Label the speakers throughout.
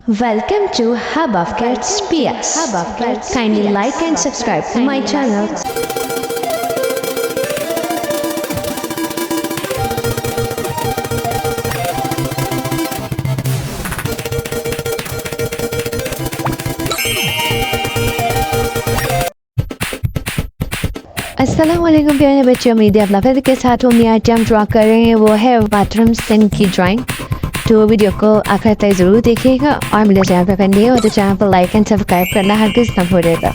Speaker 1: Welcome to Hub of Kids PS. Kindly like and subscribe to my channel. अस्सलामुअलैकुम प्यारे बच्चों, उम्मीद है आप लोग के साथ हो। मैं आज हम ड्रा कर रहे हैं वो है बाथरूम सिंक की ड्राइंग। तो वीडियो को आखिर तक ज़रूर देखिएगा और मेरे चैनल पर पहले हो तो चैनल पर लाइक एंड सब्सक्राइब करना हरगिज़ ना भूलिएगा।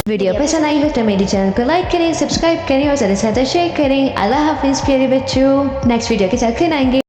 Speaker 1: वीडियो पसंद आई हो तो मेरे चैनल को लाइक करें, सब्सक्राइब करें और ज़्यादा से ज़्यादा शेयर करें। अल्लाह हाफिज़ प्यारे बच्चों, नेक्स्ट वीडियो के साथ फिर आएंगे।